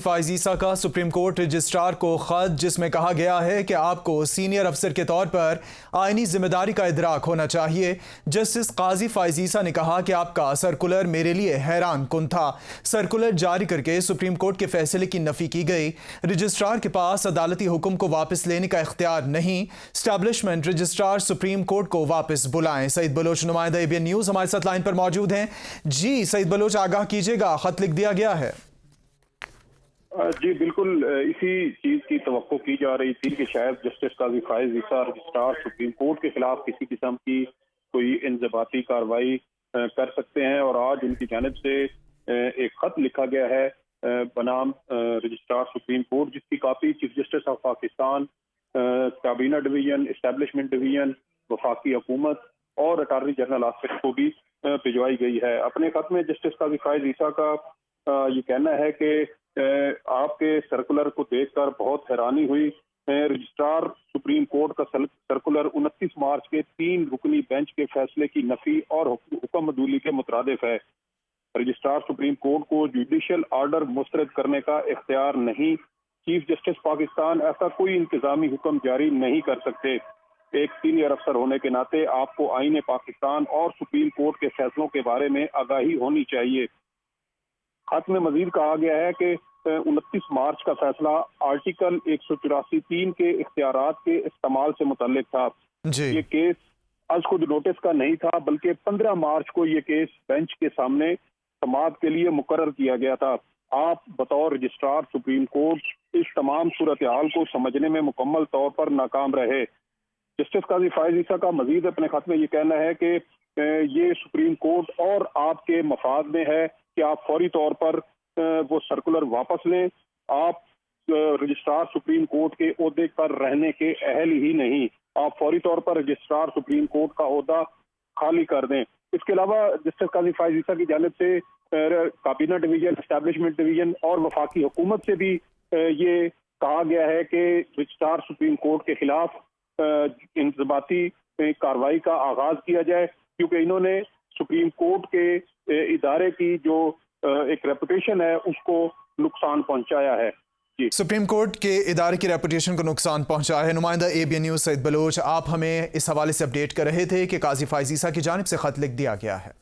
فائز عیسیٰ کا supreme court registrar کو خط جس میں کہا گیا ہے کہ آپ کو سینئر افسر کے طور پر آئینی ذمہ داری کا ادراک ہونا چاہیے۔ جسٹس قاضی فائز عیسیٰ نے کہا کہ آپ کا سرکولر میرے لیے حیران کن تھا۔ سرکولر جاری کر کے سپریم کورٹ کے فیصلے کی نفی کی گئی۔ رجسٹرار کے پاس عدالتی حکم کو واپس لینے کا اختیار نہیں۔ اسٹیبلشمنٹ رجسٹرار سپریم کورٹ کو واپس بلائیں۔ سعید بلوچ نمائندہ ABN نیوز ہمارے ساتھ لائن پر موجود ہیں۔ جی سعید بلوچ، آگاہ کیجیے گا، خط لکھ دیا گیا ہے۔ جی بالکل اسی چیز کی توقع کی جا رہی تھی کہ شاید جسٹس قاضی فائز عیسیٰ رجسٹرار سپریم کورٹ کے خلاف کسی قسم کی کوئی انضباطی کارروائی کر سکتے ہیں، اور آج ان کی جانب سے ایک خط لکھا گیا ہے بنام رجسٹرار سپریم کورٹ، جس کی copy chief justice of Pakistan, کابینہ ڈویژن، اسٹیبلشمنٹ ڈویژن، وفاقی حکومت اور اٹارنی جنرل آفس کو بھی بھجوائی گئی ہے۔ اپنے خط میں جسٹس قاضی فائز عیسیٰ کا یہ کہنا ہے کہ آپ کے سرکولر کو دیکھ کر بہت حیرانی ہوئی۔ رجسٹرار سپریم کورٹ کا سرکولر 29 مارچ کے 3 رکنی بینچ کے فیصلے کی نفی اور حکم عدولی کے مترادف ہے۔ رجسٹرار سپریم کورٹ کو جوڈیشل آرڈر مسترد کرنے کا اختیار نہیں۔ چیف جسٹس پاکستان ایسا کوئی انتظامی حکم جاری نہیں کر سکتے۔ ایک سینئر افسر ہونے کے ناطے آپ کو آئین پاکستان اور سپریم کورٹ کے فیصلوں کے بارے میں آگاہی ہونی چاہیے۔ خط میں مزید کہا گیا ہے کہ 29 مارچ کا فیصلہ آرٹیکل 184(3) کے اختیارات کے استعمال سے متعلق تھا۔ یہ کیس از خود نوٹس کا نہیں تھا، بلکہ 15 مارچ کو یہ کیس بینچ کے سامنے سماعت کے لیے مقرر کیا گیا تھا۔ آپ بطور رجسٹرار سپریم کورٹ اس تمام صورتحال کو سمجھنے میں مکمل طور پر ناکام رہے۔ جسٹس قاضی فائز عیسیٰ کا مزید اپنے خط میں یہ کہنا ہے کہ یہ سپریم کورٹ اور آپ کے مفاد میں ہے کہ آپ فوری طور پر وہ سرکولر واپس لیں۔ آپ رجسٹرار سپریم کورٹ کے عہدے پر رہنے کے اہل ہی نہیں۔ آپ فوری طور پر رجسٹرار سپریم کورٹ کا عہدہ خالی کر دیں۔ اس کے علاوہ جسٹس قاضی فائز عیسیٰ کی جانب سے کابینہ ڈویژن، اسٹیبلشمنٹ ڈویژن اور وفاقی حکومت سے بھی یہ کہا گیا ہے کہ رجسٹرار سپریم کورٹ کے خلاف انضباطی کارروائی کا آغاز کیا جائے، کیونکہ انہوں نے سپریم کورٹ کے ادارے کی جو ایک ریپوٹیشن ہے اس کو نقصان پہنچایا ہے۔ سپریم کورٹ کے ادارے کی ریپوٹیشن کو نقصان پہنچا ہے۔ نمائندہ ABN نیوز سعید بلوچ، آپ ہمیں اس حوالے سے اپڈیٹ کر رہے تھے کہ قاضی فائز عیسیٰ کی جانب سے خط لکھ دیا گیا ہے۔